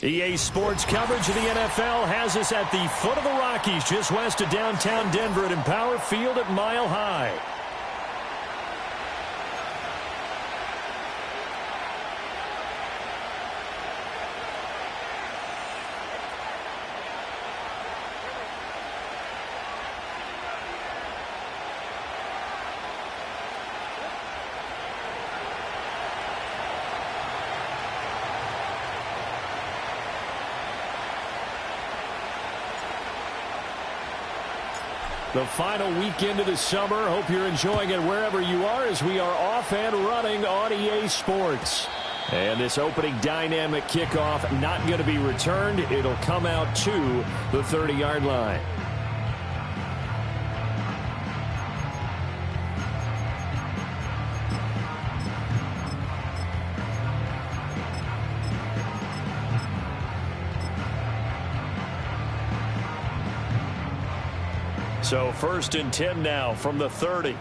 EA Sports coverage of the NFL has us at the foot of the Rockies, just west of downtown Denver at Empower Field at Mile High. The final weekend of the summer. Hope you're enjoying it wherever you are as we are off and running on EA Sports. And this opening dynamic kickoff not going to be returned. It'll come out to the 30-yard line. So 1st and 10 now from the 30.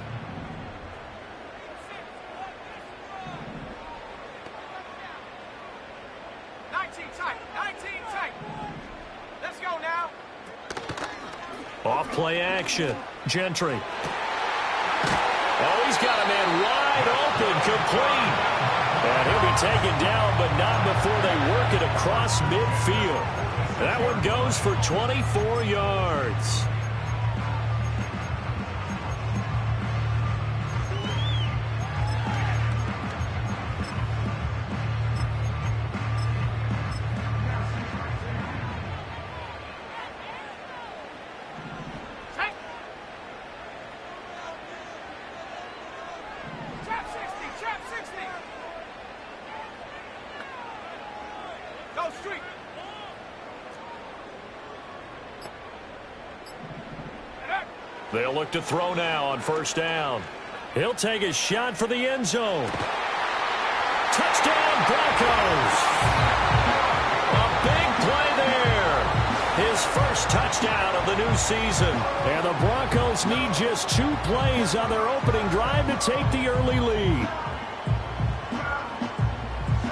19 tight. Let's go now. Off play action. Gentry. Oh, he's got a man wide open, complete. And he'll be taken down, but not before they work it across midfield. That one goes for 24 yards. They'll look to throw now on 1st down. He'll take a shot for the end zone. Touchdown, Broncos. A big play there. His first touchdown of the new season. And the Broncos need just 2 plays on their opening drive to take the early lead.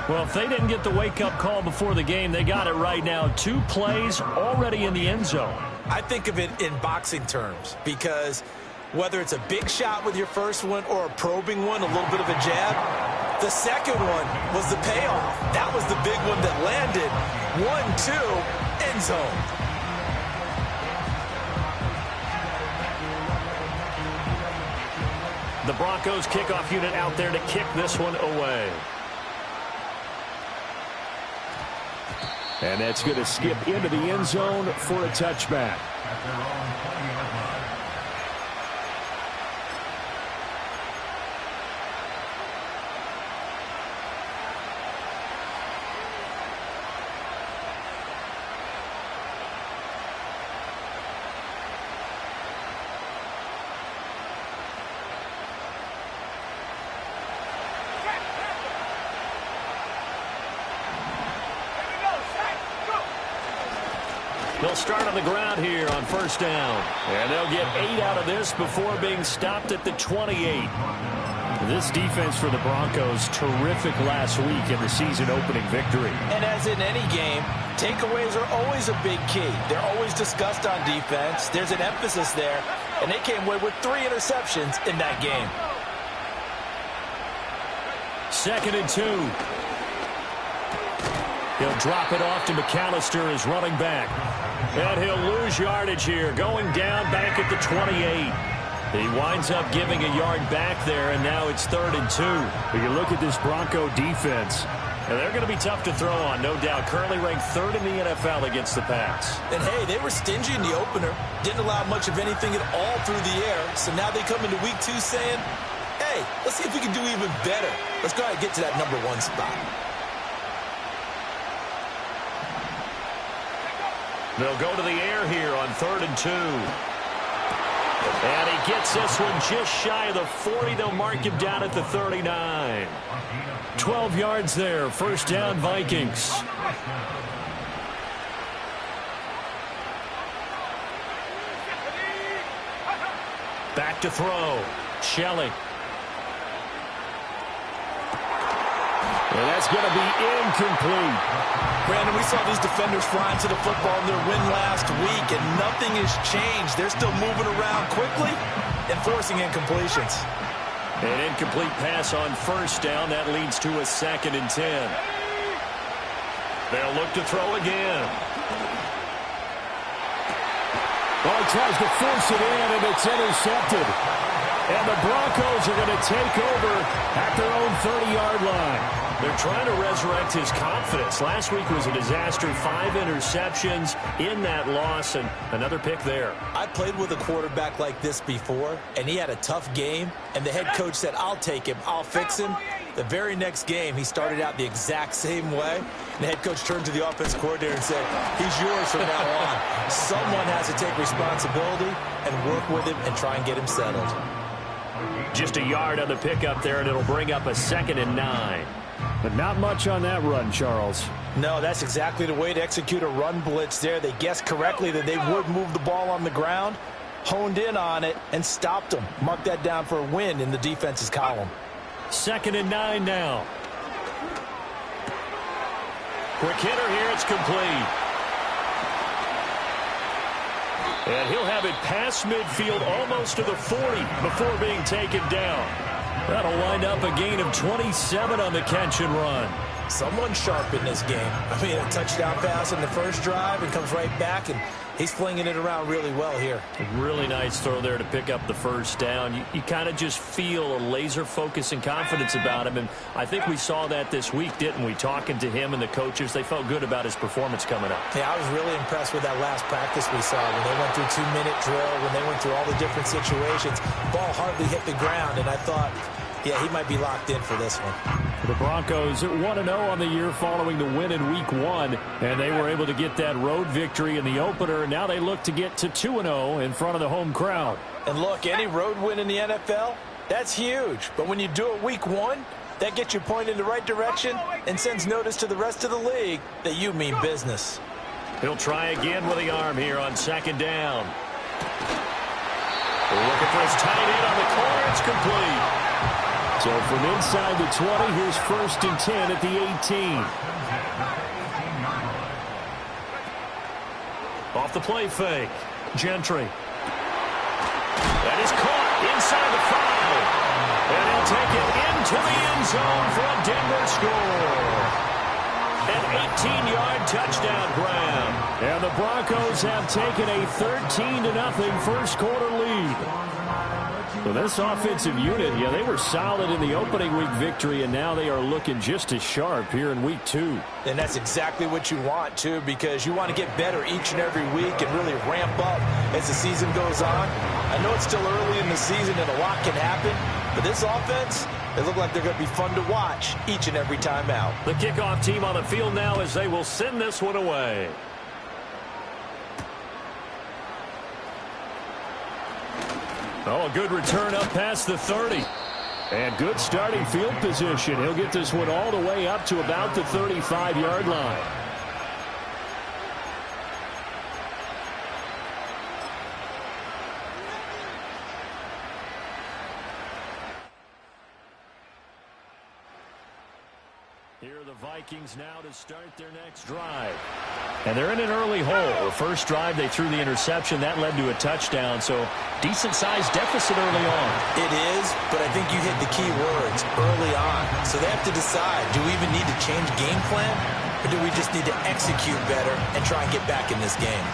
Well, if they didn't get the wake-up call before the game, they got it right now. 2 plays already in the end zone. I think of it in boxing terms because whether it's a big shot with your first one or a probing one, a little bit of a jab, the second one was the payoff. That was the big one that landed. 1-2, end zone. The Broncos kickoff unit out there to kick this one away. And that's going to skip into the end zone for a touchback. They'll start on the ground here on 1st down. And they'll get 8 out of this before being stopped at the 28. This defense for the Broncos, terrific last week in the season-opening victory. And as in any game, takeaways are always a big key. They're always discussed on defense. There's an emphasis there. And they came away with 3 interceptions in that game. 2nd and 2. He'll drop it off to McAllister as running back. And he'll lose yardage here, going down back at the 28. He winds up giving a yard back there, and now it's 3rd and 2. But you look at this Bronco defense, and they're going to be tough to throw on, no doubt. Currently ranked 3rd in the NFL against the pass. And, hey, they were stingy in the opener. Didn't allow much of anything at all through the air. So now they come into week 2 saying, hey, let's see if we can do even better. Let's go ahead and get to that number 1 spot. They'll go to the air here on 3rd and 2. And he gets this one just shy of the 40. They'll mark him down at the 39. 12 yards there. 1st down, Vikings. Back to throw. Shelley. And that's going to be incomplete. Brandon, we saw these defenders flying to the football in their win last week, and nothing has changed. They're still moving around quickly and forcing incompletions. An incomplete pass on first down. That leads to a 2nd and 10. They'll look to throw again. Well, he tries to force it in, and it's intercepted. And the Broncos are going to take over at their own 30-yard line. They're trying to resurrect his confidence. Last week was a disaster. 5 interceptions in that loss, and another pick there. I played with a quarterback like this before, and he had a tough game, and the head coach said, I'll take him, I'll fix him. The very next game, he started out the exact same way. And the head coach turned to the offense coordinator and said, he's yours from now on. Someone has to take responsibility and work with him and try and get him settled. Just a yard on the pickup there, and it'll bring up a 2nd and 9. But not much on that run, Charles. No, that's exactly the way to execute a run blitz there. They guessed correctly that they would move the ball on the ground, honed in on it, and stopped them. Mark that down for a win in the defense's column. 2nd and 9 now. Quick hitter here. It's complete. And he'll have it past midfield almost to the 40 before being taken down. That'll wind up a gain of 27 on the catch and run. Someone sharp in this game. I mean, a touchdown pass in the first drive and comes right back, and he's flinging it around really well here. A really nice throw there to pick up the first down. You kind of just feel a laser focus and confidence about him, and I think we saw that this week, didn't we? Talking to him and the coaches, they felt good about his performance coming up. Yeah, I was really impressed with that last practice we saw when they went through 2-minute drill, when they went through all the different situations. Ball hardly hit the ground, and I thought, yeah, he might be locked in for this one. The Broncos 1-0 on the year following the win in Week 1, and they were able to get that road victory in the opener, and now they look to get to 2-0 in front of the home crowd. And look, any road win in the NFL, that's huge. But when you do it Week 1, that gets you pointed in the right direction and sends notice to the rest of the league that you mean business. He'll try again with the arm here on 2nd down. Looking for his tight end on the corner. It's complete. So from inside the 20, here's 1st and 10 at the 18. Off the play fake. Gentry. That is caught inside the 5. And he'll take it into the end zone for a Denver score. An 18-yard touchdown grab. And the Broncos have taken a 13-0 first quarter lead. So this offensive unit, yeah, they were solid in the opening week victory, and now they are looking just as sharp here in Week 2. And that's exactly what you want, too, because you want to get better each and every week and really ramp up as the season goes on. I know it's still early in the season and a lot can happen, but this offense, they look like they're going to be fun to watch each and every time out. The kickoff team on the field now as they will send this one away. Oh, a good return up past the 30. And good starting field position. He'll get this one all the way up to about the 35-yard line. Here are the Vikings now to start their next drive. And they're in an early hole. The first drive, they threw the interception. That led to a touchdown, so decent-sized deficit early on. It is, but I think you hit the key words, early on. So they have to decide, do we even need to change game plan, or do we just need to execute better and try and get back in this game?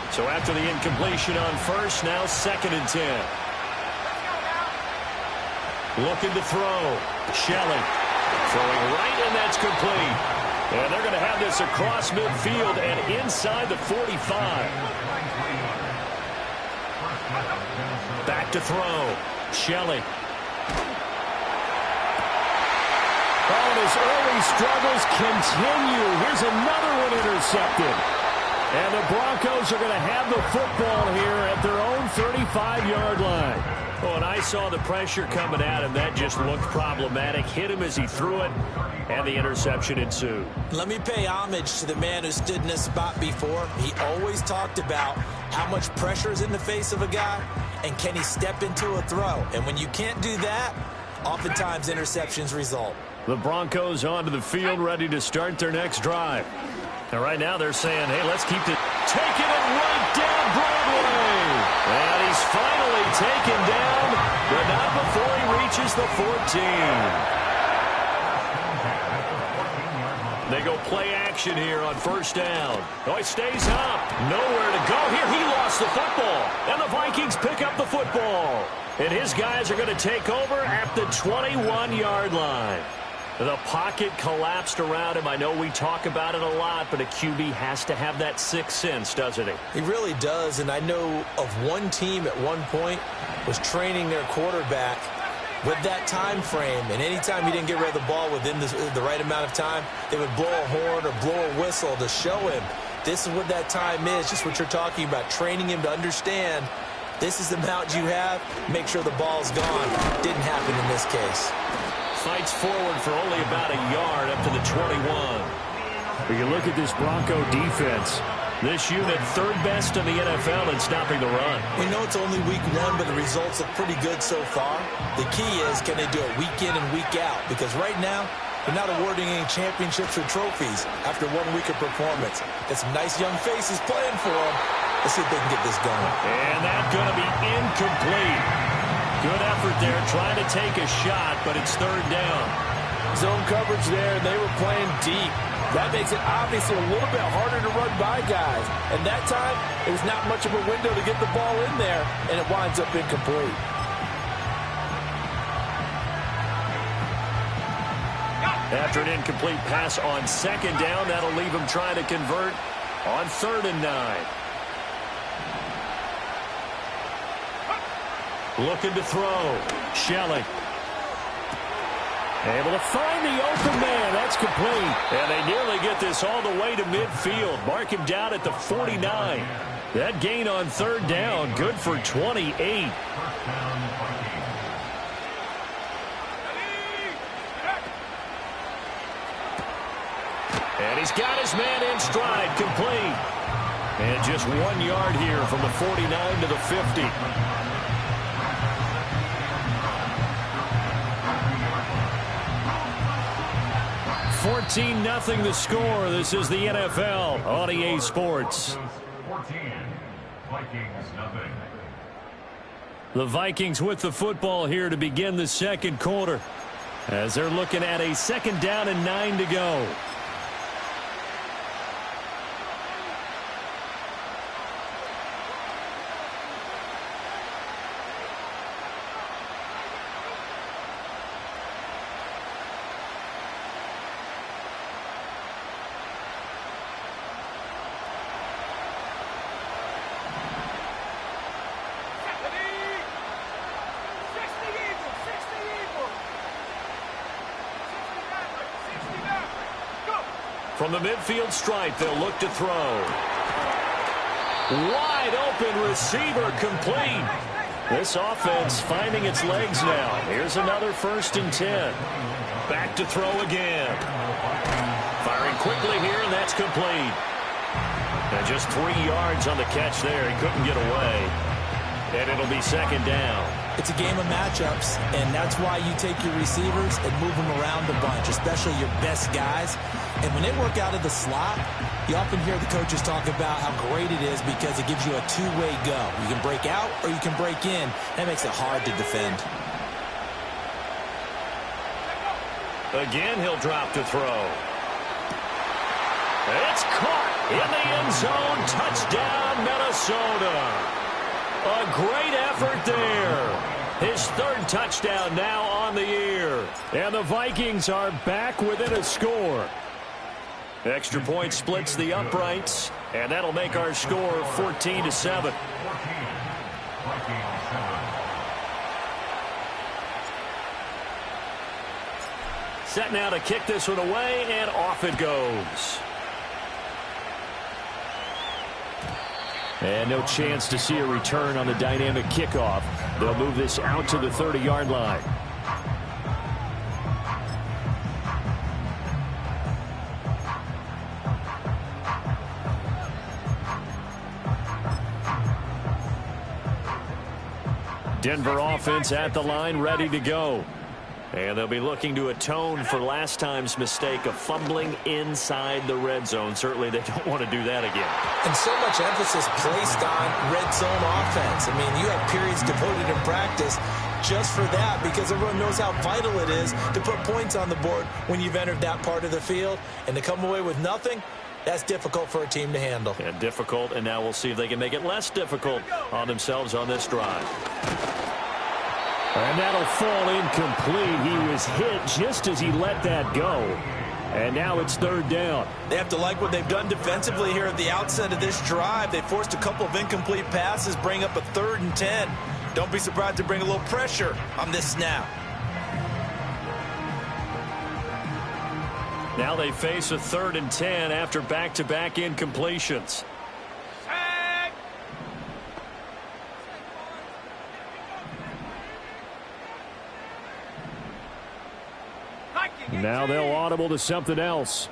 So after the incompletion on first, now 2nd and 10. Looking to throw. Shelley throwing right, and that's complete. And they're going to have this across midfield and inside the 45. Back to throw. Shelley. Oh, and his early struggles continue. Here's another one intercepted. And the Broncos are going to have the football here at their own 35-yard line. Oh, and I saw the pressure coming at him. That just looked problematic. Hit him as he threw it, and the interception ensued. Let me pay homage to the man who stood in this spot before. He always talked about how much pressure is in the face of a guy, and can he step into a throw. And when you can't do that, oftentimes interceptions result. The Broncos onto the field, ready to start their next drive. And right now they're saying, hey, let's keep it. Taking it right down Broadway. And he's finally taken down, but not before he reaches the 14. They go play action here on first down. Oh, he stays up. Nowhere to go. Here he lost the football. And the Vikings pick up the football. And his guys are going to take over at the 21-yard line. The pocket collapsed around him. I know we talk about it a lot, but a QB has to have that sixth sense, doesn't he? He really does, and I know of one team at one point was training their quarterback with that time frame, and anytime he didn't get rid of the ball within the right amount of time, they would blow a horn or blow a whistle to show him this is what that time is, just what you're talking about, training him to understand this is the amount you have, make sure the ball's gone. Didn't happen in this case. Fights forward for only about a yard up to the 21. When you look at this Bronco defense, this unit third best in the NFL in stopping the run. We know it's only week one, but the results look pretty good so far. The key is, can they do it week in and week out? Because right now, they're not awarding any championships or trophies after 1 week of performance. Got some nice young faces playing for them. Let's see if they can get this going. And that's going to be incomplete. Good effort there, trying to take a shot, but it's third down. Zone coverage there, and they were playing deep. That makes it obviously a little bit harder to run by guys. And that time, it was not much of a window to get the ball in there, and it winds up incomplete. After an incomplete pass on second down, that'll leave him trying to convert on 3rd and 9. Looking to throw. Shelly. able to find the open man. That's complete. And they nearly get this all the way to midfield. Mark him down at the 49. That gain on 3rd down, good for 28. And he's got his man in stride, complete. And just 1 yard here from the 49 to the 50. 14-0 the score. This is the NFL on EA Sports. 14, Vikings nothing. The Vikings with the football here to begin the second quarter, as they're looking at a 2nd down and 9 to go. From the midfield stripe, they'll look to throw. Wide open receiver, complete. This offense finding its legs now. Here's another 1st and 10. Back to throw again. Firing quickly here, and that's complete. And just 3 yards on the catch there. He couldn't get away. And it'll be 2nd down. It's a game of matchups, and that's why you take your receivers and move them around a bunch, especially your best guys. And when they work out of the slot, you often hear the coaches talk about how great it is because it gives you a two-way go. You can break out or you can break in. That makes it hard to defend. Again, he'll drop to throw. It's caught in the end zone. Touchdown, Minnesota. A great effort there. His 3rd touchdown now on the year. And the Vikings are back within a score. Extra point splits the uprights, and that'll make our score 14-7. 14, Vikings 7. Set now to kick this one away, and off it goes. And no chance to see a return on the dynamic kickoff. They'll move this out to the 30-yard line. Denver offense at the line, ready to go. And they'll be looking to atone for last time's mistake of fumbling inside the red zone. Certainly they don't want to do that again. And so much emphasis placed on red zone offense. I mean, you have periods devoted in practice just for that because everyone knows how vital it is to put points on the board when you've entered that part of the field. And to come away with nothing, that's difficult for a team to handle. And difficult, and now we'll see if they can make it less difficult on themselves on this drive. And that'll fall incomplete. He was hit just as he let that go. And now it's third down. They have to like what they've done defensively here at the outset of this drive. They forced a couple of incomplete passes, bring up a 3rd and 10. Don't be surprised to bring a little pressure on this snap. Now they face a 3rd and 10 after back-to-back incompletions. Now they'll audible to something else.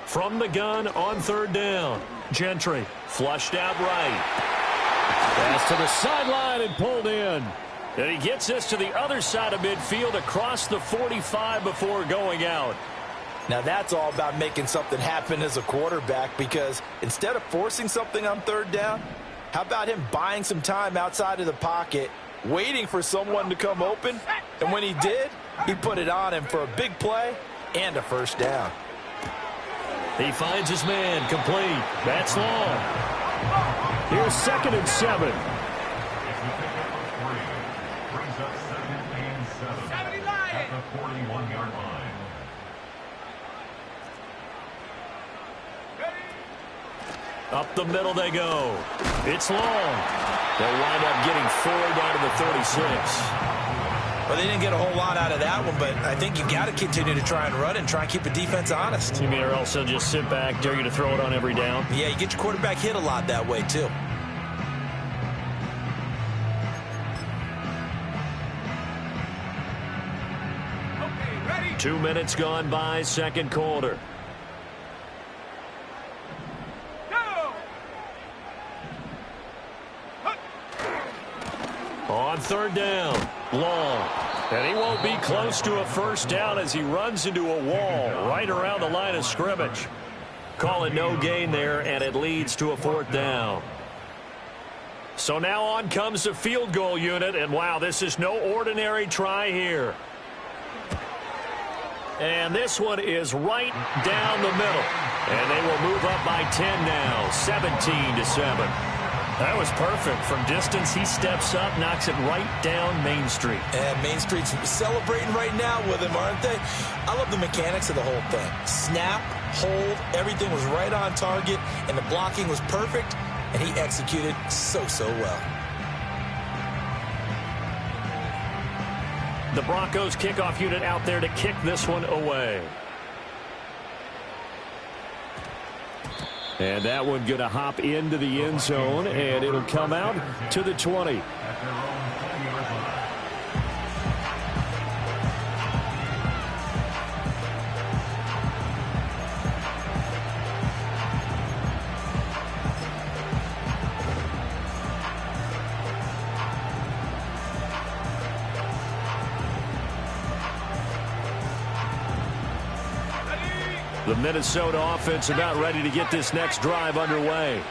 From the gun on 3rd down. Gentry flushed out right. Pass to the sideline and pulled in. And he gets this to the other side of midfield across the 45 before going out. Now that's all about making something happen as a quarterback, because instead of forcing something on 3rd down, how about him buying some time outside of the pocket, waiting for someone to come open, and when he did, he put it on him for a big play and a 1st down. He finds his man, complete. That's long. Here's 2nd and 7. Brings up 2nd and 7 at the 41-yard line. Up the middle they go. It's long. They'll wind up getting 4 down to the 36. Well, they didn't get a whole lot out of that one, but I think you got to continue to try and run and try and keep the defense honest. You mean, or else they'll just sit back, dare you to throw it on every down? Yeah, you get your quarterback hit a lot that way, too. Okay, ready? 2 minutes gone by, 2nd quarter. On 3rd down, long. And he won't be close to a 1st down as he runs into a wall right around the line of scrimmage. Call it no gain there, and it leads to a 4th down. So now on comes the field goal unit, and wow, this is no ordinary try here. And this one is right down the middle. And they will move up by 10 now, 17-7. That was perfect. From distance, he steps up, knocks it right down Main Street. And Main Street's celebrating right now with him, aren't they? I love the mechanics of the whole thing. Snap, hold, everything was right on target, and the blocking was perfect, and he executed so well. The Broncos kickoff unit out there to kick this one away. And that one going to hop into the end zone, and it'll come out to the 20. At their own 20-yard line. The Minnesota offense about ready to get this next drive underway.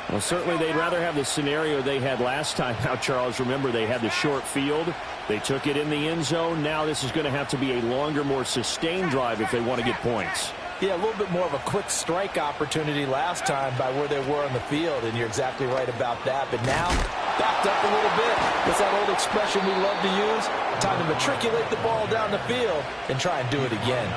Well, certainly they'd rather have the scenario they had last time. Now, Charles, remember they had the short field. They took it in the end zone. Now this is going to have to be a longer, more sustained drive if they want to get points. Yeah, a little bit more of a quick strike opportunity last time by where they were on the field, and you're exactly right about that. But now, backed up a little bit. It's that old expression we love to use. Time to matriculate the ball down the field and try and do it again.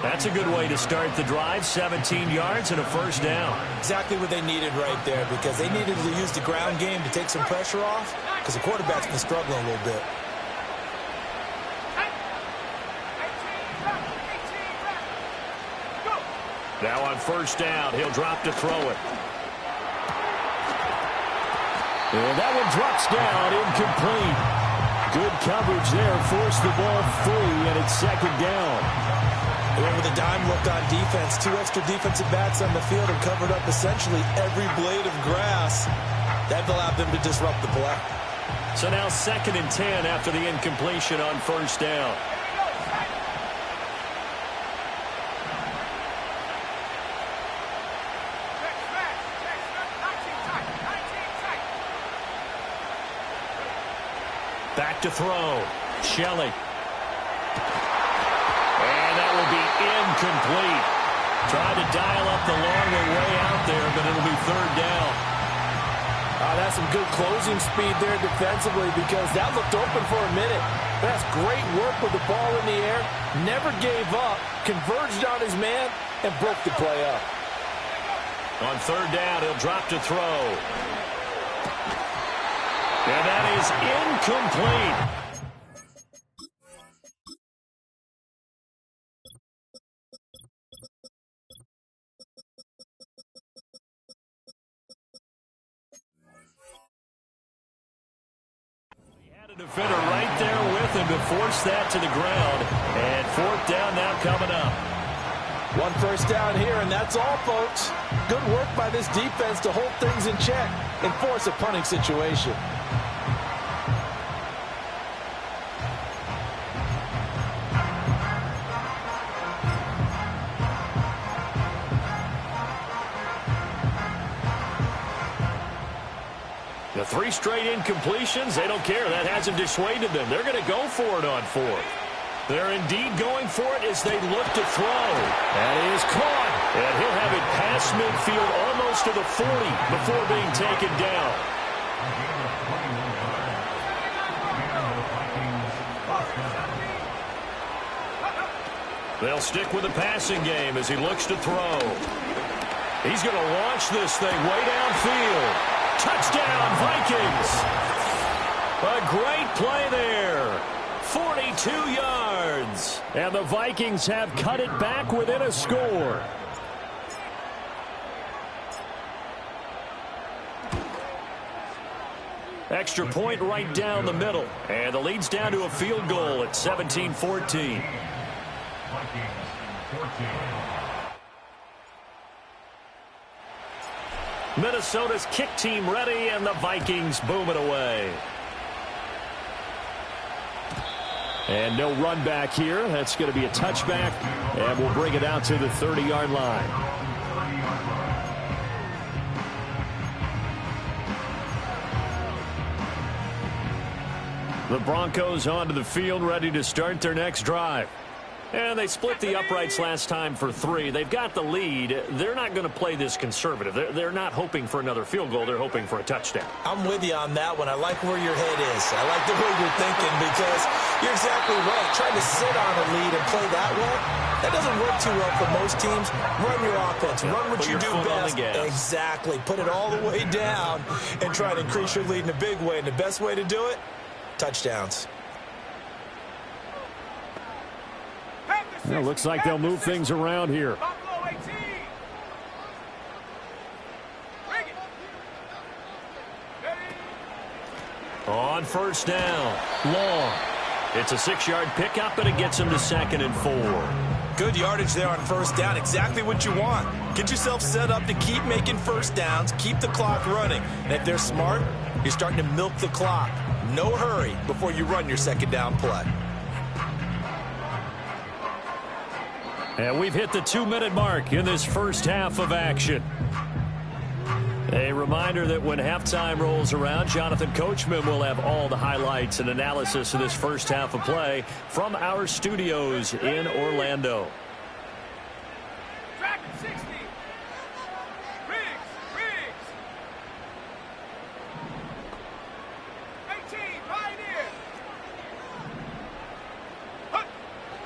That's a good way to start the drive. 17 yards and a 1st down. Exactly what they needed right there, because they needed to use the ground game to take some pressure off, because the quarterback's been struggling a little bit. Now on 1st down, he'll drop to throw it. And that one drops down, incomplete. Good coverage there, forced the ball free, and it's 2nd down. They went with a dime look on defense. 2 extra defensive backs on the field and covered up essentially every blade of grass. That allowed them to disrupt the play. So now 2nd and 10 after the incompletion on first down. Back to throw. Shelley. And that will be incomplete. Tried to dial up the long way out there, but it'll be 3rd down. That's some good closing speed there defensively because that looked open for a minute. That's great work with the ball in the air. Never gave up. Converged on his man and broke the play up. On 3rd down, he'll drop to throw. And that is incomplete. Defender right there with him to force that to the ground. And 4th down now coming up. 1 first down here, and that's all, folks. Good work by this defense to hold things in check and force a punting situation. The 3 straight incompletions, they don't care. That hasn't dissuaded them. They're going to go for it on 4th. They're indeed going for it as they look to throw. That is caught. And he'll have it past midfield almost to the 40 before being taken down. They'll stick with the passing game as he looks to throw. He's going to launch this thing way downfield. Touchdown, Vikings. A great play there. 42 yards. And the Vikings have cut it back within a score. Extra point right down the middle. And the lead's down to a field goal at 17-14. Vikings 14. Minnesota's kick team ready, and the Vikings boom it away. And no run back here. That's going to be a touchback, and we'll bring it out to the 30-yard line. The Broncos onto the field, ready to start their next drive. And they split the uprights last time for 3. They've got the lead. They're not going to play this conservative. They're not hoping for another field goal. They're hoping for a touchdown. I'm with you on that one. I like where your head is. I like the way you're thinking because you're exactly right. Trying to sit on a lead and play that way, that doesn't work too well for most teams. Run your offense. Run what you do best. Exactly. Put it all the way down and try to increase your lead in a big way. And the best way to do it, touchdowns. Well, looks like they'll move things around here. On first down, Long. It's a 6-yard pickup, and it gets him to 2nd and 4. Good yardage there on first down. Exactly what you want. Get yourself set up to keep making first downs, keep the clock running. And if they're smart, you're starting to milk the clock. No hurry before you run your 2nd down play. And we've hit the 2-minute mark in this first half of action. A reminder that when halftime rolls around, Jonathan Coachman will have all the highlights and analysis of this first half of play from our studios in Orlando. Track 60. Riggs. 18, Pioneer.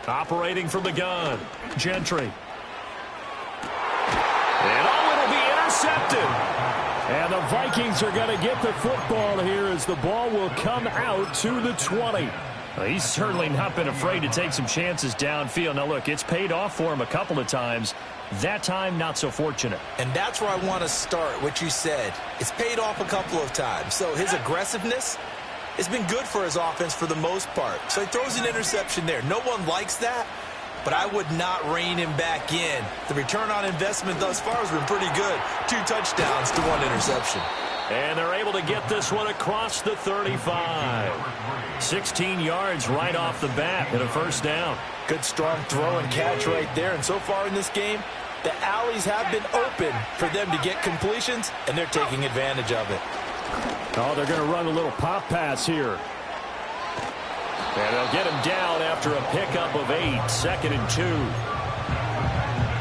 Operating from the gun, Gentry. And it'll be intercepted. And the Vikings are going to get the football here as the ball will come out to the 20. He's certainly not been afraid to take some chances downfield. Now, look, it's paid off for him a couple of times. That time, not so fortunate. And that's where I want to start, what you said. It's paid off a couple of times. So his aggressiveness has been good for his offense for the most part. So he throws an interception there. No one likes that, but I would not rein him back in. The return on investment thus far has been pretty good. 2 touchdowns to 1 interception. And they're able to get this one across the 35. 16 yards right off the bat and a first down. Good strong throw and catch right there. And so far in this game, the alleys have been open for them to get completions, and they're taking advantage of it. Oh, they're going to run a little pop pass here. And they'll get him down after a pickup of 8, 2nd and 2.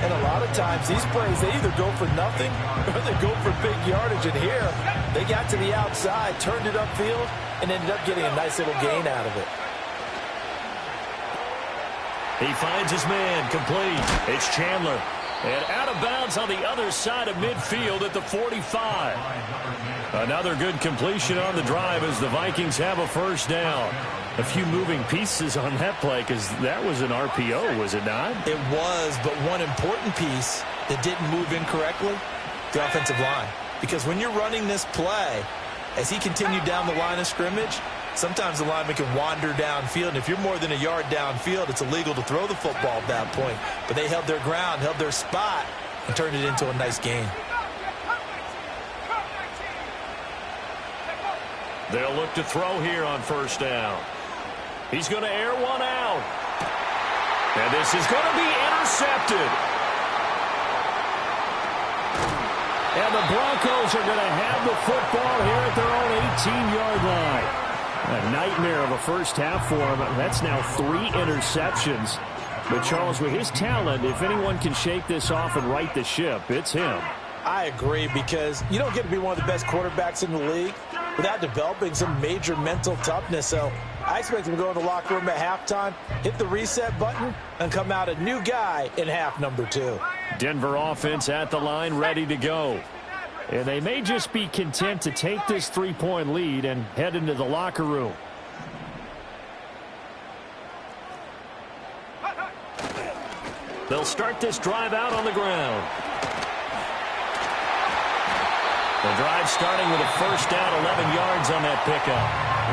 And a lot of times these plays, they either go for nothing or they go for big yardage. And here, they got to the outside, turned it upfield, and ended up getting a nice little gain out of it. He finds his man, complete. It's Chandler. And out of bounds on the other side of midfield at the 45. Another good completion on the drive as the Vikings have a first down. A few moving pieces on that play because that was an RPO, was it not? It was, but one important piece that didn't move incorrectly, the offensive line. Because when you're running this play, as he continued down the line of scrimmage, sometimes the lineman can wander downfield, and if you're more than a yard downfield, it's illegal to throw the football at that point. But they held their ground, held their spot, and turned it into a nice gain. They'll look to throw here on first down. He's going to air one out. And this is going to be intercepted. And the Broncos are going to have the football here at their own 18-yard line. A nightmare of a first half for him. That's now 3 interceptions. But, Charles, with his talent, if anyone can shake this off and right the ship, it's him. I agree, because you don't get to be one of the best quarterbacks in the league without developing some major mental toughness. So I expect him to go in the locker room at halftime, hit the reset button, and come out a new guy in half number 2. Denver offense at the line, ready to go. And they may just be content to take this 3-point lead and head into the locker room. They'll start this drive out on the ground. The drive starting with a first down, 11 yards on that pickup.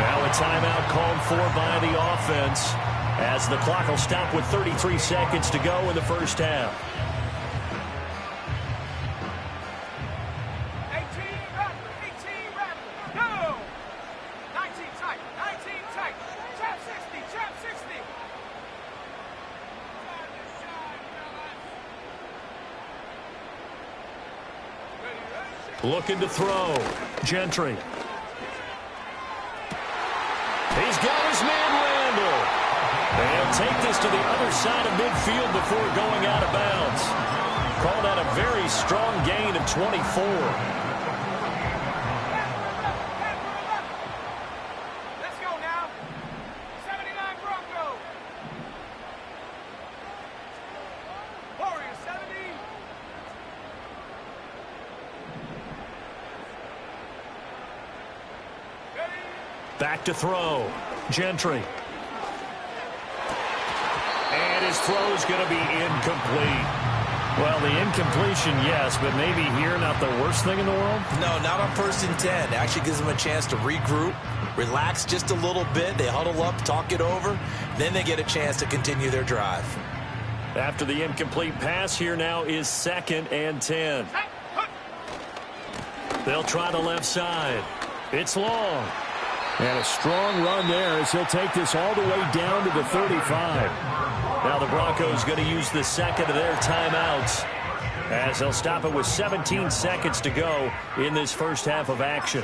Now a timeout called for by the offense as the clock will stop with 33 seconds to go in the first half. 18 rapid, go! 19 tight, trap 60. Looking to throw. Gentry. He's got his man Randall. They'll take this to the other side of midfield before going out of bounds. Called out a very strong gain of 24. Let's go now. 79 Broncos. Warriors 70. Back to throw. Gentry. And his throw's going to be incomplete. Well, the incompletion, yes, but maybe here not the worst thing in the world? No, not on 1st and 10. It actually gives them a chance to regroup, relax just a little bit. They huddle up, talk it over. Then they get a chance to continue their drive. After the incomplete pass, here now is 2nd and 10. They'll try the left side. It's long. And a strong run there as he'll take this all the way down to the 35. Now the Broncos going to use the second of their timeouts as they'll stop it with 17 seconds to go in this first half of action.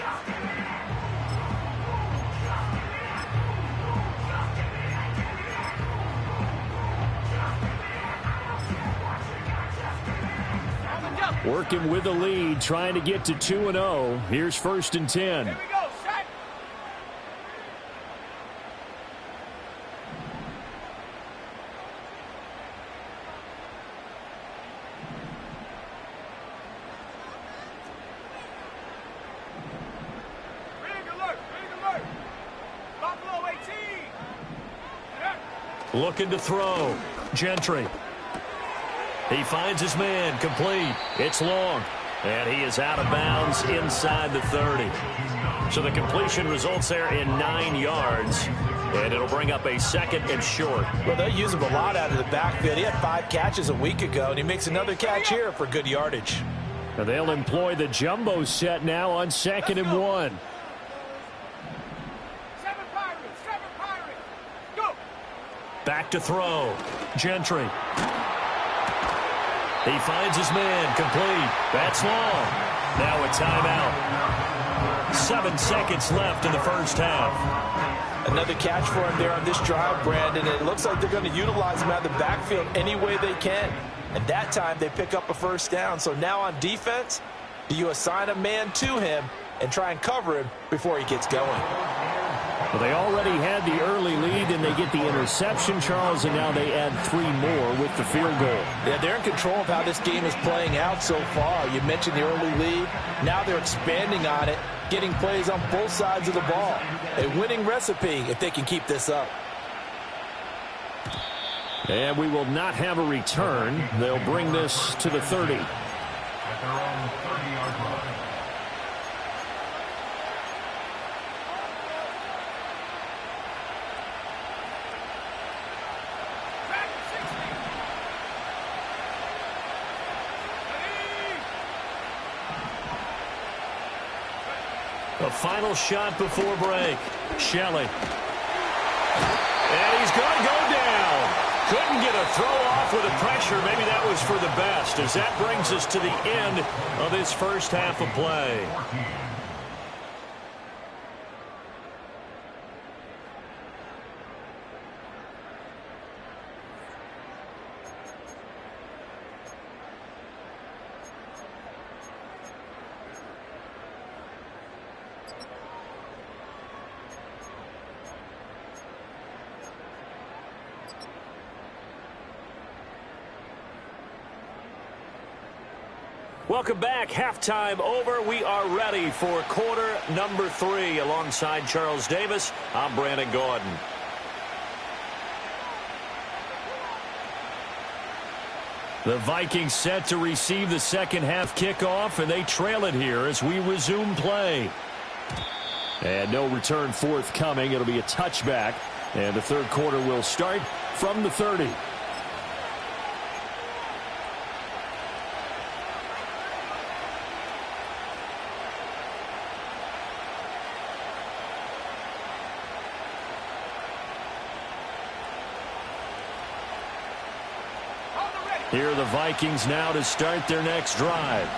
Working with the lead, trying to get to 2-0. Here's 1st and 10. Here we go, set. Big alert. Buffalo 18. Looking to throw. Gentry. He finds his man, complete. It's long. And he is out of bounds inside the 30. So the completion results there in 9 yards. And it'll bring up a 2nd and short. Well, they'll use him a lot out of the backfield. He had 5 catches a week ago, and he makes another catch here for good yardage. And they'll employ the jumbo set now on 2nd and 1. Seven Pirates. Go. Back to throw. Gentry. He finds his man. Complete. That's long. Now a timeout. 7 seconds left in the first half. Another catch for him there on this drive, Brandon. It looks like they're going to utilize him out of the backfield any way they can. And that time they pick up a first down. So now on defense, do you assign a man to him and try and cover him before he gets going? Well, they already had the early lead, and they get the interception, Charles, and now they add 3 more with the field goal. Yeah, they're in control of how this game is playing out so far. You mentioned the early lead. Now they're expanding on it, getting plays on both sides of the ball. A winning recipe if they can keep this up. And we will not have a return. They'll bring this to the 30. At their own 30-yard line. A final shot before break. Shelley. And he's going to go down. Couldn't get a throw off with the pressure. Maybe that was for the best, as that brings us to the end of this first half of play. Welcome back. Halftime over. We are ready for quarter number 3. Alongside Charles Davis, I'm Brandon Gaudin. The Vikings set to receive the second half kickoff, and they trail it here as we resume play. And no return forthcoming. It'll be a touchback, and the third quarter will start from the 30. Here are the Vikings now to start their next drive.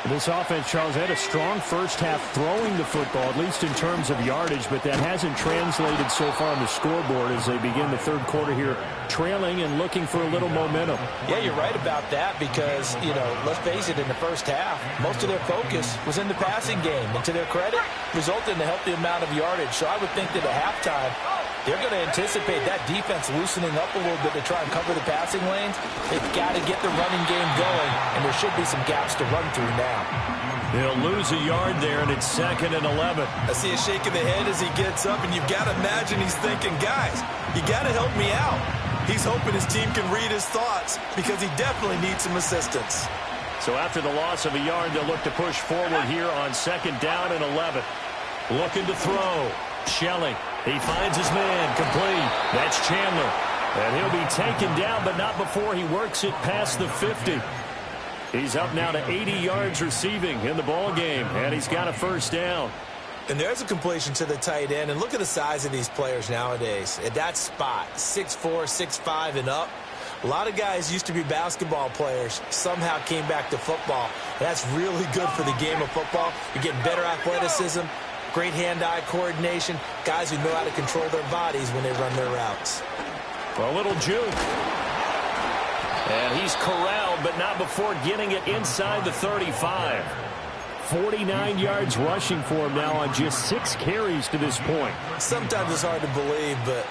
This offense, Charles, had a strong first half throwing the football, at least in terms of yardage, but that hasn't translated so far on the scoreboard as they begin the third quarter here, trailing and looking for a little momentum. Yeah, you're right about that because, you know, let's face it, in the first half, most of their focus was in the passing game. And to their credit, resulted in a healthy amount of yardage. So I would think that at halftime, they're going to anticipate that defense loosening up a little bit to try and cover the passing lanes. They've got to get the running game going, and there should be some gaps to run through now. He'll lose a yard there, and it's 2nd and 11. I see a shake of the head as he gets up, and you've got to imagine he's thinking, guys, you got to help me out. He's hoping his team can read his thoughts because he definitely needs some assistance. So after the loss of a yard, they'll look to push forward here on 2nd down and 11. Looking to throw. Shelley. He finds his man. Complete. That's Chandler. And he'll be taken down, but not before he works it past the 50. He's up now to 80 yards receiving in the ball game, and he's got a first down. And there's a completion to the tight end. And look at the size of these players nowadays. At that spot, 6'4", 6'5", and up. A lot of guys used to be basketball players, somehow came back to football. That's really good for the game of football. You're getting better athleticism, great hand-eye coordination, guys who know how to control their bodies when they run their routes. A little juke. And he's corralled, but not before getting it inside the 35. 49 yards rushing for him now on just 6 carries to this point. Sometimes it's hard to believe, but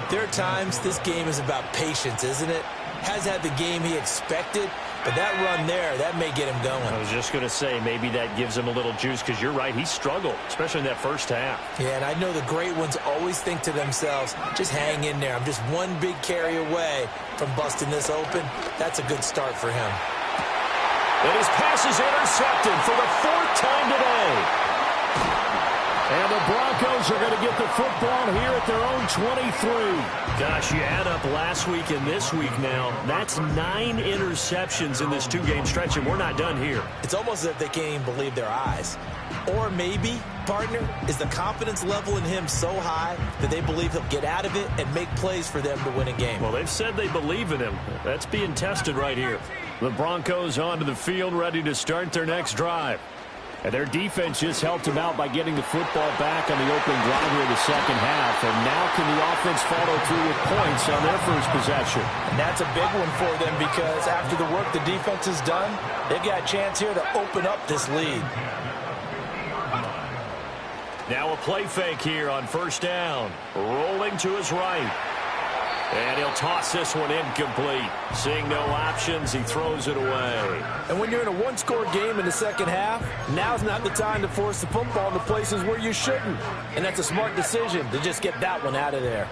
there are times this game is about patience, isn't it? Has had the game he expected, but that run there, that may get him going. I was just going to say, maybe that gives him a little juice, because you're right, he struggled, especially in that first half. Yeah, and I know the great ones always think to themselves, just hang in there. I'm just one big carry away from busting this open. That's a good start for him. And his pass is intercepted for the 4th time today. And the Broncos are going to get the football here at their own 23. Gosh, you add up last week and this week now. That's 9 interceptions in this 2-game stretch, and we're not done here. It's almost as if they can't even believe their eyes. Or maybe, partner, is the confidence level in him so high that they believe he'll get out of it and make plays for them to win a game. Well, they've said they believe in him. That's being tested right here. The Broncos onto the field, ready to start their next drive. And their defense just helped them out by getting the football back on the opening drive here in the second half. And now can the offense follow through with points on their first possession? And that's a big one for them because after the work the defense has done, they've got a chance here to open up this lead. Now a play fake here on first down. Rolling to his right. And he'll toss this one incomplete. Seeing no options, he throws it away. And when you're in a one-score game in the second half, now's not the time to force the football into places where you shouldn't. And that's a smart decision to just get that one out of there.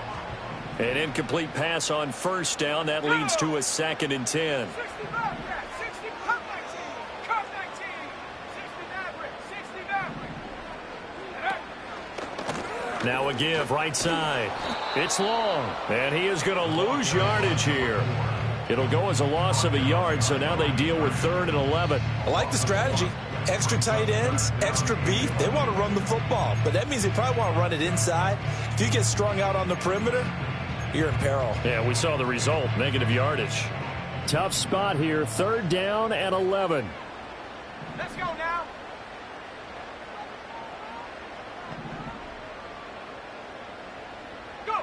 An incomplete pass on first down. That leads to a 2nd and 10. 60 Bobcat, 60 Cup 19, Cup 19, 60 Maverick, 60 Maverick. Now a give right side. It's long, and he is going to lose yardage here. It'll go as a loss of a yard, so now they deal with 3rd and 11. I like the strategy. Extra tight ends, extra beef. They want to run the football, but that means they probably want to run it inside. If you get strung out on the perimeter, you're in peril. Yeah, we saw the result, negative yardage. Tough spot here, 3rd down and 11. Let's go now. Go.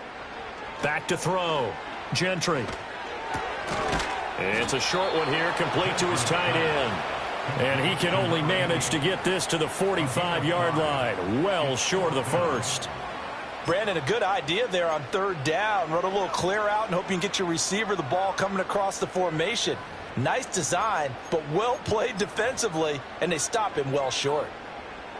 Back to throw. Gentry. It's a short one here, complete to his tight end. And he can only manage to get this to the 45-yard line. Well short of the first. Brandon, a good idea there on 3rd down. Run a little clear out and hope you can get your receiver the ball coming across the formation. Nice design, but well played defensively, and they stop him well short.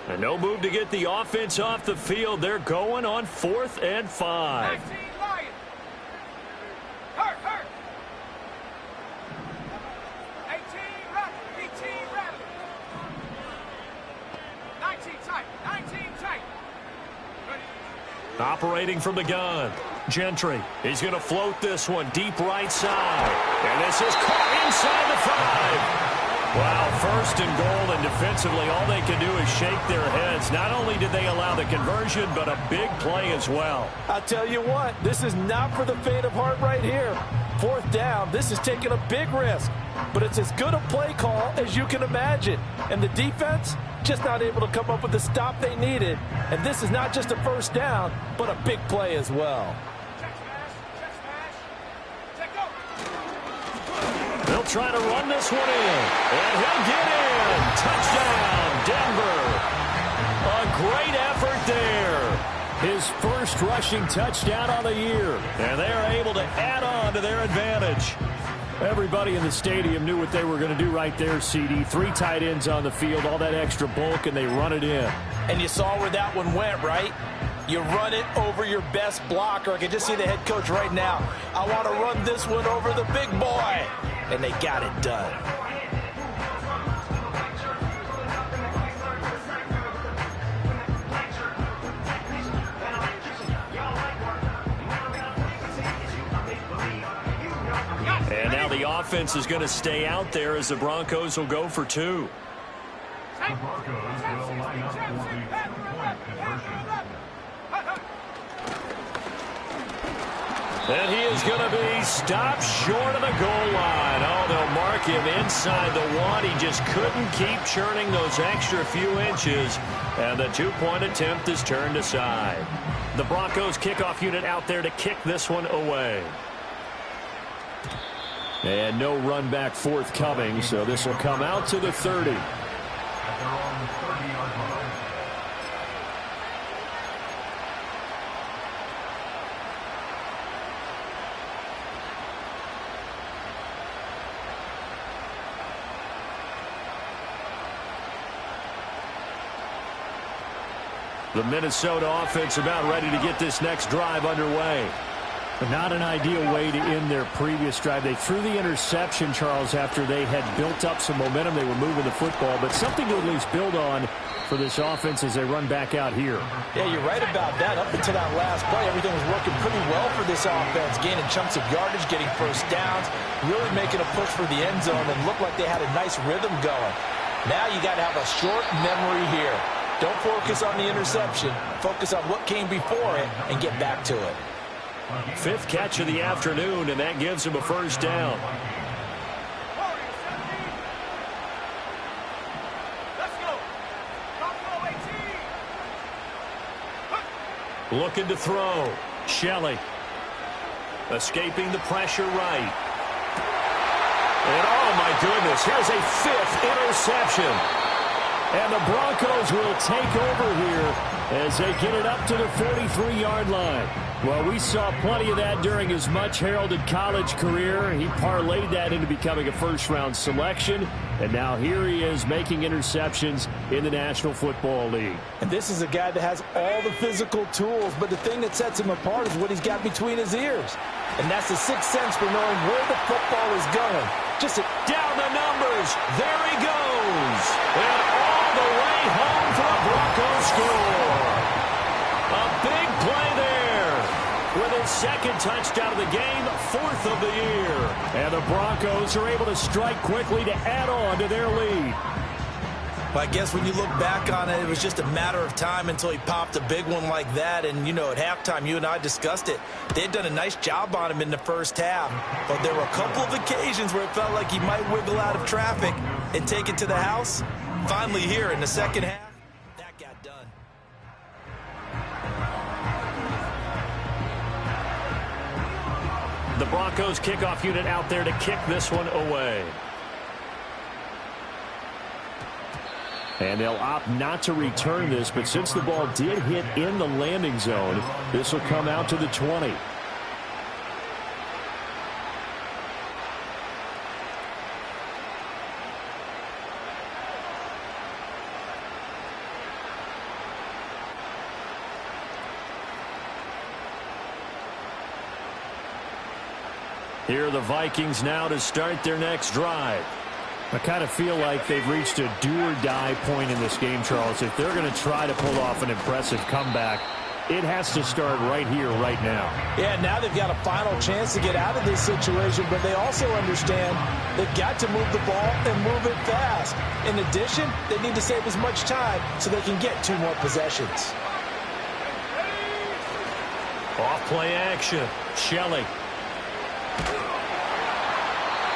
And no move to get the offense off the field. They're going on 4th and 5. 19 Lion. Hurt. 18 Rattle, 18 Rattle. 19 tight, 19 tight. Ready. Operating from the gun. Gentry. He's going to float this one deep right side. And this is caught inside the 5. Wow, 1st and goal, and defensively all they can do is shake their heads. Not only did they allow the conversion, but a big play as well. I'll tell you what, this is not for the faint of heart right here. 4th down, this is taking a big risk. But it's as good a play call as you can imagine. And the defense, just not able to come up with the stop they needed. And this is not just a 1st down, but a big play as well. Check smash. Check go. They'll try to run this one in. And he'll get in. Touchdown, Denver. A great effort there. His first rushing touchdown on the year. And they are able to add on to their advantage. Everybody in the stadium knew what they were going to do right there, CD. 3 tight ends on the field, all that extra bulk, and they run it in. And you saw where that one went, right? You run it over your best blocker. I can just see the head coach right now. I want to run this one over the big boy. And they got it done. And now the offense is going to stay out there as the Broncos will go for 2. The Broncos will line up for the 2-point conversion. And he is going to be stopped short of the goal line. Oh, they'll mark him inside the 1. He just couldn't keep churning those extra few inches. And the 2-point attempt is turned aside. The Broncos kickoff unit out there to kick this one away. And no run back forthcoming, so this will come out to the 30. At their own 30-yard line. The Minnesota offense about ready to get this next drive underway. But not an ideal way to end their previous drive. They threw the interception, Charles, after they had built up some momentum. They were moving the football, but something to at least build on for this offense as they run back out here. Yeah, you're right about that. Up until that last play, everything was working pretty well for this offense, gaining chunks of yardage, getting first downs, really making a push for the end zone, and looked like they had a nice rhythm going. Now you got to have a short memory here. Don't focus on the interception. Focus on what came before it and get back to it. 5th catch of the afternoon, and that gives him a first down. Let's go. Buffalo 18. Looking to throw. Shelley. Escaping the pressure right. And oh my goodness, here's a 5th interception. And the Broncos will take over here as they get it up to the 43-yard line. Well, we saw plenty of that during his much-heralded college career. He parlayed that into becoming a first-round selection. And now here he is making interceptions in the National Football League. And this is a guy that has all the physical tools, but the thing that sets him apart is what he's got between his ears. And that's the sixth sense for knowing where the football is going. Down the numbers. There he goes. And all the way home for a Broncos score. A big play there. With his 2nd touchdown of the game, 4th of the year. And the Broncos are able to strike quickly to add on to their lead. But I guess when you look back on it, it was just a matter of time until he popped a big one like that. And, you know, at halftime, you and I discussed it. They had done a nice job on him in the first half. But there were a couple of occasions where it felt like he might wiggle out of traffic and take it to the house. Finally here in the second half, that got done. The Broncos kickoff unit out there to kick this one away. And they'll opt not to return this, but since the ball did hit in the landing zone, this will come out to the 20. Here are the Vikings now to start their next drive. I kind of feel like they've reached a do-or-die point in this game, Charles. If they're going to try to pull off an impressive comeback, it has to start right here, right now. Yeah, now they've got a final chance to get out of this situation, but they also understand they've got to move the ball and move it fast. In addition, they need to save as much time so they can get 2 more possessions. Off play action. Shelley.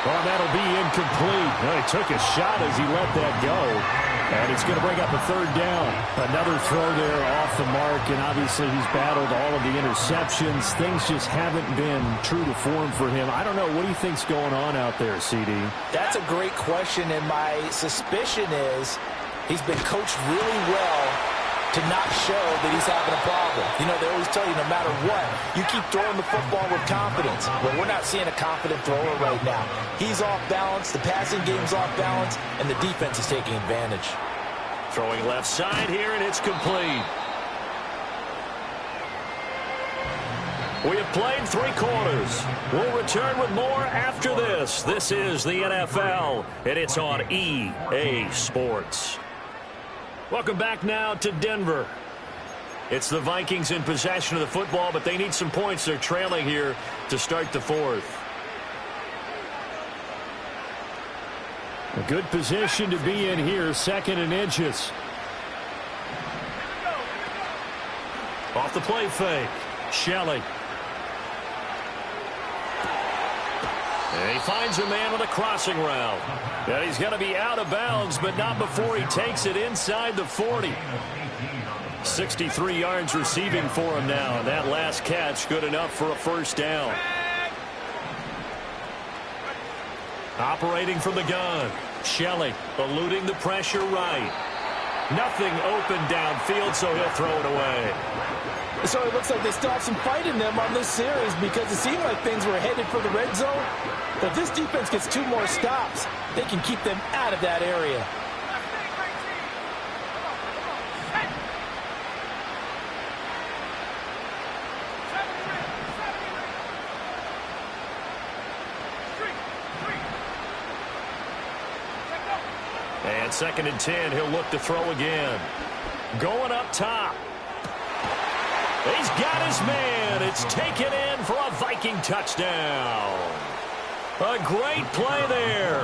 Oh, that'll be incomplete. Well, he took a shot as he let that go. And it's going to bring up a 3rd down. Another throw there off the mark, and obviously he's battled all of the interceptions. Things just haven't been true to form for him. I don't know. What do you think's going on out there, CD? That's a great question, and my suspicion is he's been coached really well to not show that he's having a problem. You know, they always tell you no matter what, you keep throwing the football with confidence. Well, we're not seeing a confident thrower right now. He's off balance, the passing game's off balance, and the defense is taking advantage. Throwing left side here, and it's complete. We have played 3 quarters. We'll return with more after this. This is the NFL, and it's on EA Sports. Welcome back now to Denver. It's the Vikings in possession of the football, but they need some points. They're trailing here to start the 4th. A good position to be in here, 2nd and inches. Off the play fake. Shelley. And he finds a man with a crossing route. And he's going to be out of bounds, but not before he takes it inside the 40. 63 yards receiving for him now. And that last catch good enough for a first down. Operating from the gun. Shelley eluding the pressure right. Nothing open downfield, so he'll throw it away. So it looks like they still have some fight in them on this series because it seemed like things were headed for the red zone. But if this defense gets 2 more stops, they can keep them out of that area. And 2nd and 10, he'll look to throw again. Going up top. He's got his man. It's taken in for a Viking touchdown. A great play there.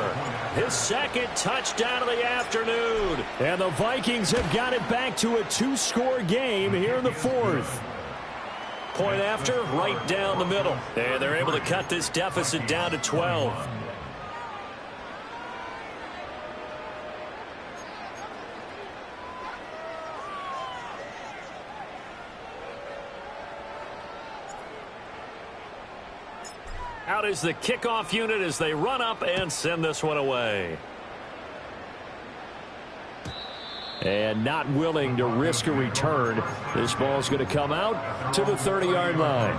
His 2nd touchdown of the afternoon. And the Vikings have got it back to a 2-score game here in the 4th. Point after, right down the middle. And they're able to cut this deficit down to 12. Out is the kickoff unit as they run up and send this one away. And not willing to risk a return. This ball's going to come out to the 30-yard line.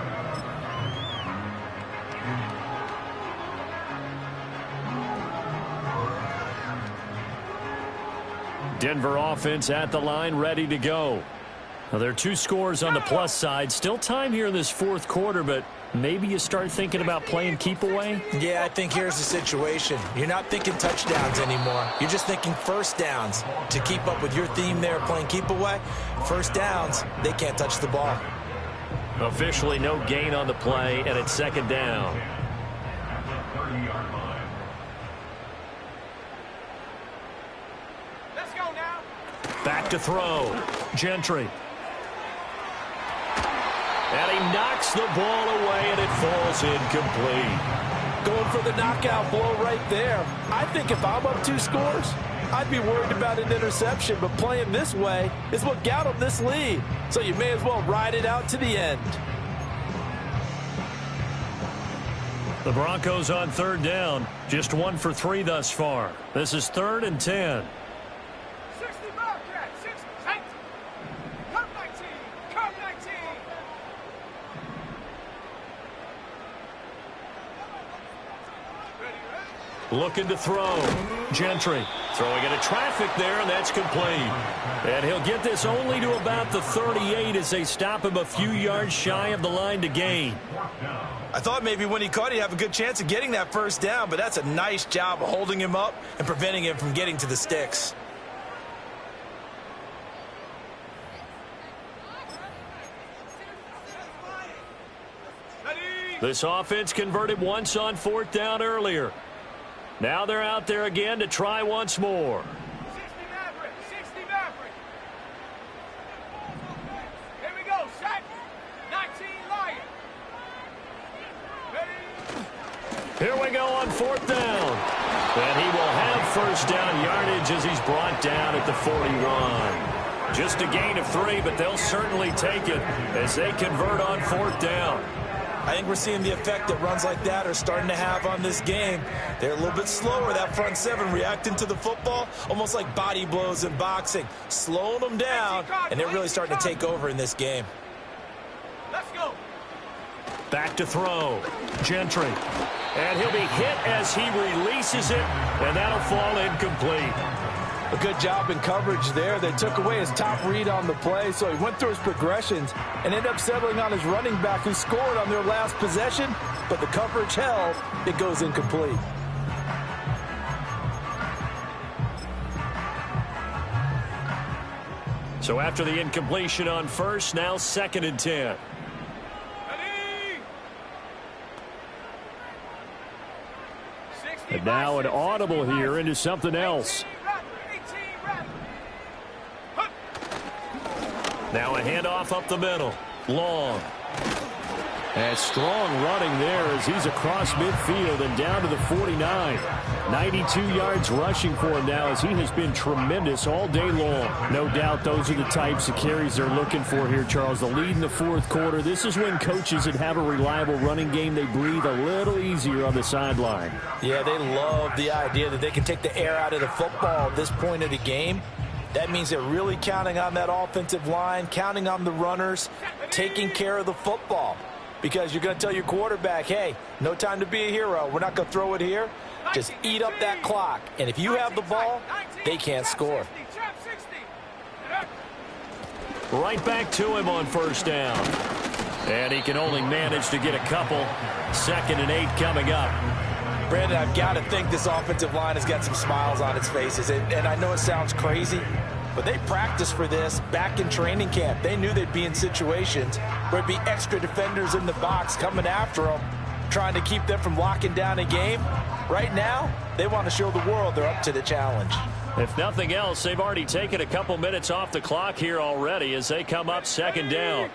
Denver offense at the line, ready to go. Now, there are 2 scores on the plus side. Still time here in this 4th quarter, but maybe you start thinking about playing keep away? Yeah, I think here's the situation. You're not thinking touchdowns anymore. You're just thinking first downs. To keep up with your theme there, playing keep away, first downs, they can't touch the ball. Officially no gain on the play, and it's 2nd down. At the 30-yard line. Let's go now. Back to throw. Gentry. And he knocks the ball away, and it falls incomplete. Going for the knockout blow right there. I think if I'm up 2 scores, I'd be worried about an interception, but playing this way is what got him this lead. So you may as well ride it out to the end. The Broncos on 3rd down. Just 1 for 3 thus far. This is 3rd and 10. 60 Bobcat, 60, tight. Curve 19, curve 19. Looking to throw. Gentry throwing into traffic there, and that's complete. And he'll get this only to about the 38 as they stop him a few yards shy of the line to gain. I thought maybe when he caught, he'd have a good chance of getting that first down, but that's a nice job of holding him up and preventing him from getting to the sticks. This offense converted once on 4th down earlier. Now they're out there again to try once more. 60 Maverick, 60 Maverick. Here we go, set. 19 Lion. Ready? Here we go on 4th down. And he will have first down yardage as he's brought down at the 41. Just a gain of 3, but they'll certainly take it as they convert on 4th down. I think we're seeing the effect that runs like that are starting to have on this game. They're a little bit slower, that front 7, reacting to the football, almost like body blows in boxing, slowing them down, and they're really starting to take over in this game. Let's go. Back to throw. Gentry. And he'll be hit as he releases it, and that'll fall incomplete. A good job in coverage there. They took away his top read on the play, so he went through his progressions and ended up settling on his running back who scored on their last possession, but the coverage held. It goes incomplete. So after the incompletion on 1st, now 2nd and 10. Ready? And now an audible here into something else. Now a handoff up the middle. Long. And strong running there as he's across midfield and down to the 49. 92 yards rushing for him now as he has been tremendous all day long. No doubt those are the types of carries they're looking for here, Charles. The lead in the 4th quarter. This is when coaches that have a reliable running game, they breathe a little easier on the sideline. Yeah, they love the idea that they can take the air out of the football at this point of the game. That means they're really counting on that offensive line, counting on the runners, taking care of the football. Because you're going to tell your quarterback, hey, no time to be a hero. We're not going to throw it here. Just eat up that clock. And if you have the ball, they can't score. Right back to him on 1st down. And he can only manage to get a couple. 2nd and 8 coming up. Brandon, I've got to think this offensive line has got some smiles on its faces. And I know it sounds crazy, but they practiced for this back in training camp. They knew they'd be in situations where there'd be extra defenders in the box coming after them, trying to keep them from locking down a game. Right now, they want to show the world they're up to the challenge. If nothing else, they've already taken a couple minutes off the clock here already as they come up second down.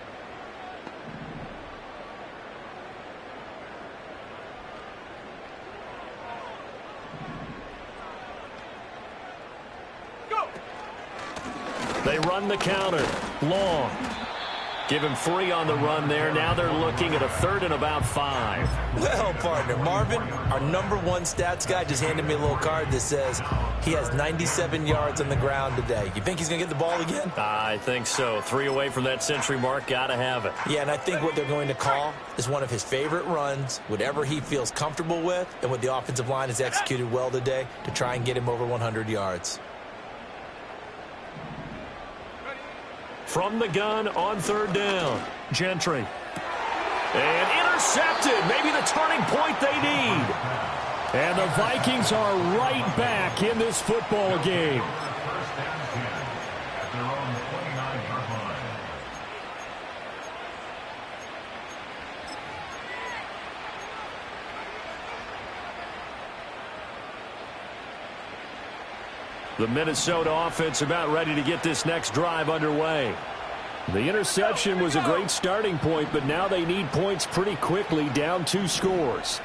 They run the counter. Long. Give him 3 on the run there. Now they're looking at a 3rd and about 5. Well, partner, Marvin, our #1 stats guy, just handed me a little card that says he has 97 yards on the ground today. You think he's going to get the ball again? I think so. 3 away from that century mark. Got to have it. Yeah, and I think what they're going to call is one of his favorite runs, whatever he feels comfortable with, and what the offensive line has executed well today to try and get him over 100 yards. From the gun on 3rd down. Gentry. And intercepted. Maybe the turning point they need. And the Vikings are right back in this football game. First and 10 at their own 29-yard line. The Minnesota offense about ready to get this next drive underway. The interception was a great starting point, but now they need points pretty quickly, down 2 scores.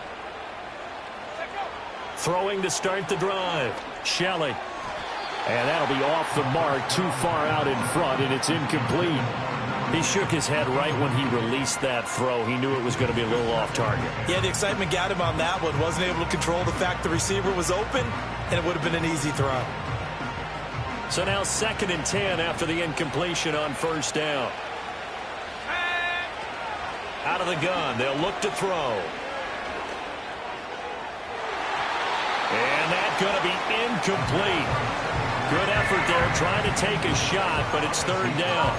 Throwing to start the drive. Shelley. And that'll be off the mark, too far out in front, and it's incomplete. He shook his head right when he released that throw. He knew it was going to be a little off target. Yeah, the excitement got him on that one. Wasn't able to control the fact the receiver was open, and it would have been an easy throw. So now 2nd and 10 after the incompletion on 1st down. Out of the gun, they'll look to throw. And that's going to be incomplete. Good effort there, trying to take a shot, but it's 3rd down.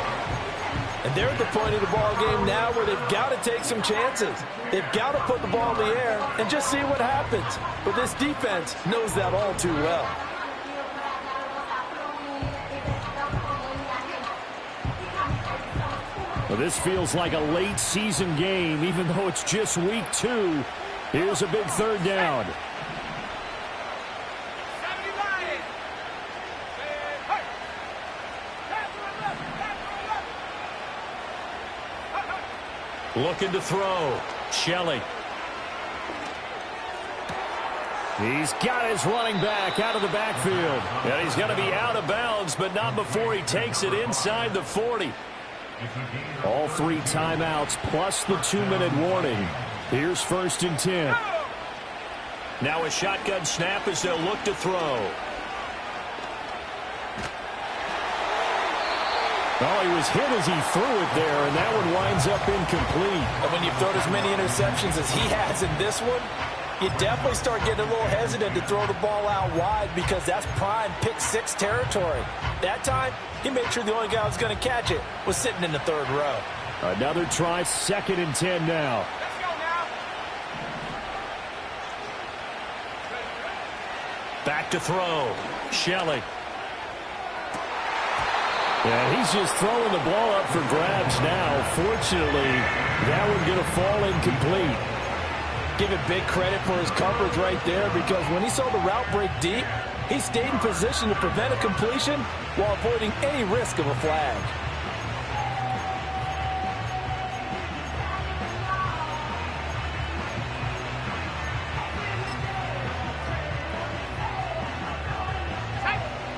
And they're at the point of the ball game now where they've got to take some chances. They've got to put the ball in the air and just see what happens. But this defense knows that all too well. Well, this feels like a late season game, even though it's just week 2. Here's a big 3rd down. Looking to throw. Shelley. He's got his running back out of the backfield. And he's going to be out of bounds, but not before he takes it inside the 40. All 3 timeouts plus the 2-minute warning. Here's 1st and 10. Now a shotgun snap as they'll look to throw. Oh, he was hit as he threw it there, and that one winds up incomplete. And when you've thrown as many interceptions as he has in this one, you definitely start getting a little hesitant to throw the ball out wide because that's prime pick 6 territory. That time, he made sure the only guy who was going to catch it was sitting in the 3rd row. Another try, 2nd and 10 now. Let's go now. Back to throw. Shelley. Yeah, he's just throwing the ball up for grabs now. Fortunately, that one going to fall incomplete. Give it big credit for his coverage right there because when he saw the route break deep, he stayed in position to prevent a completion while avoiding any risk of a flag.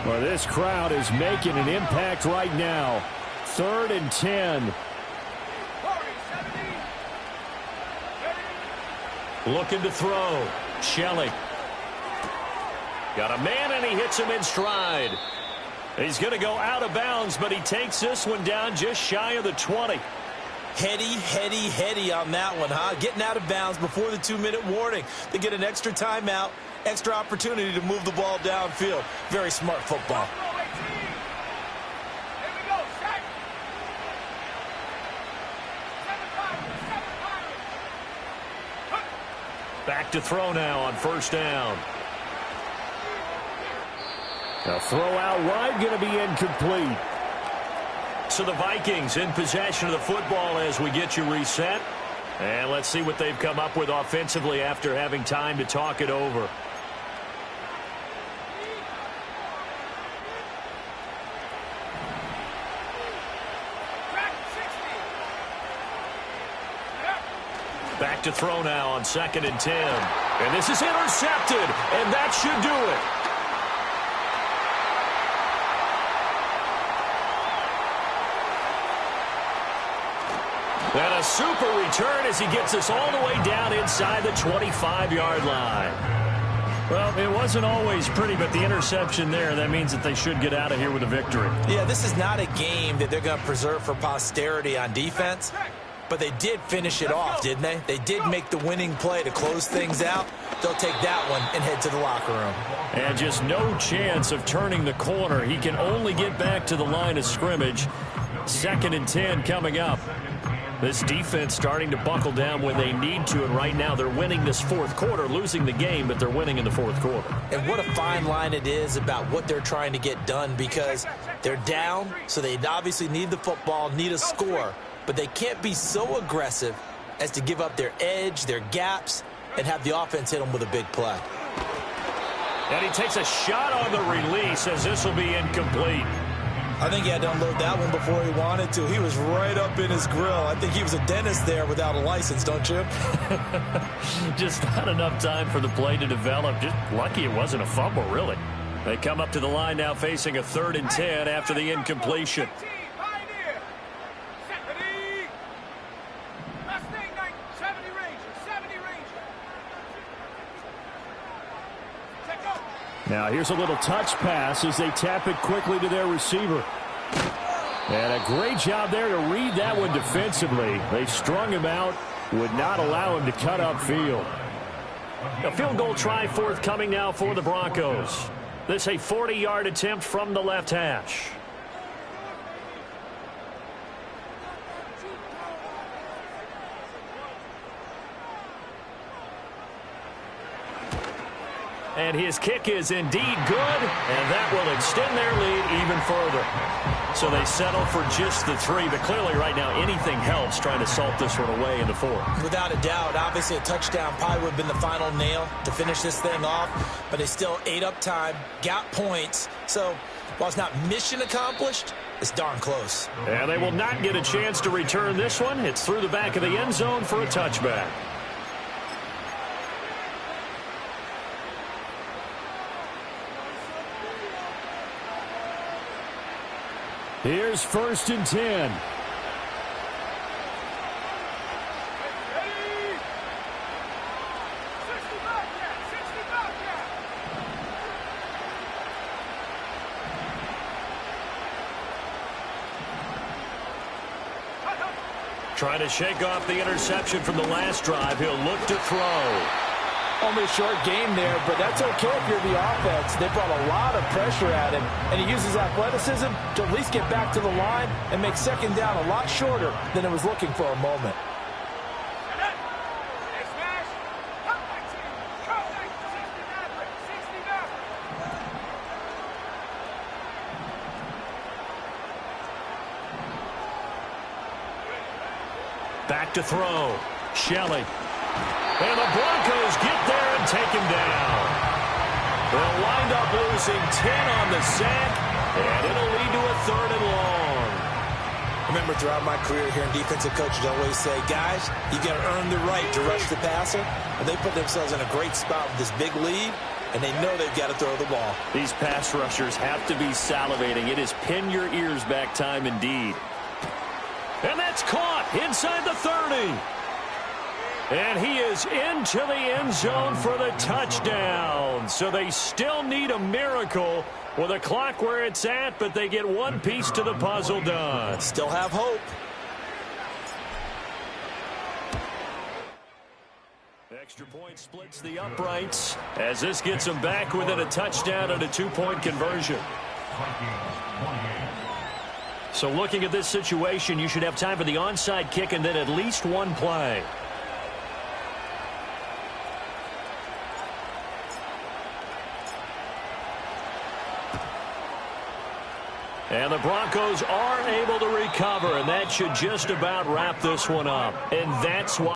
Well, this crowd is making an impact right now. 3rd and 10. Looking to throw. Shelley. Got a man, and he hits him in stride. He's going to go out of bounds, but he takes this one down just shy of the 20. Heady on that one, huh? Getting out of bounds before the 2-minute warning. They get an extra timeout, extra opportunity to move the ball downfield. Very smart football. Back to throw now on first down. A throw out wide, going to be incomplete. So the Vikings in possession of the football as we get you reset. And let's see what they've come up with offensively after having time to talk it over. Back to throw now on 2nd and 10. And this is intercepted, and that should do it. And a super return as he gets us all the way down inside the 25-yard line. Well, it wasn't always pretty, but the interception there, that means that they should get out of here with a victory. Yeah, this is not a game that they're going to preserve for posterity on defense, but they did finish it off, didn't they? They did make the winning play to close things out. They'll take that one and head to the locker room. And just no chance of turning the corner. He can only get back to the line of scrimmage. 2nd and 10 coming up. This defense starting to buckle down when they need to, and right now they're winning this fourth quarter, losing the game, but they're winning in the fourth quarter. And what a fine line it is about what they're trying to get done, because they're down, so they obviously need the football, need a score, but they can't be so aggressive as to give up their edge, their gaps, and have the offense hit them with a big play. And he takes a shot on the release as this will be incomplete. I think he had to unload that one before he wanted to. He was right up in his grill. I think he was a dentist there without a license, don't you? Just not enough time for the play to develop. Just lucky it wasn't a fumble, really. They come up to the line now facing a 3rd and 10 after the incompletion. Now here's a little touch pass as they tap it quickly to their receiver. And a great job there to read that one defensively. They strung him out, would not allow him to cut upfield. A field goal try forthcoming now for the Broncos. This a 40-yard attempt from the left hash. And his kick is indeed good, and that will extend their lead even further. So they settle for just the 3, but clearly right now anything helps trying to salt this one away in the 4th. Without a doubt, obviously a touchdown probably would have been the final nail to finish this thing off, but they still ate up time, got points. So while it's not mission accomplished, it's darn close. And they will not get a chance to return this one. It's through the back of the end zone for a touchback. Here's 1st and 10. Trying to shake off the interception from the last drive. He'll look to throw. Only a short game there, but that's okay if you're the offense. They brought a lot of pressure at him, and he uses athleticism to at least get back to the line and make 2nd down a lot shorter than it was looking for a moment. Back to throw. Shelley. And the Broncos get there and take him down. They'll wind up losing 10 on the sack, and it'll lead to a 3rd and long. Remember, throughout my career here in defensive coaches always say, guys, you got to earn the right to rush the passer. And they put themselves in a great spot with this big lead, and they know they've got to throw the ball. These pass rushers have to be salivating. It is pin your ears back time indeed. And that's caught inside the 30. And he is into the end zone for the touchdown. So they still need a miracle with a clock where it's at, but they get one piece to the puzzle done. Still have hope. Extra point splits the uprights as this gets them back within a touchdown and a 2-point conversion. So looking at this situation, you should have time for the onside kick and then at least one play. And the Broncos are able to recover, and that should just about wrap this one up. And that's why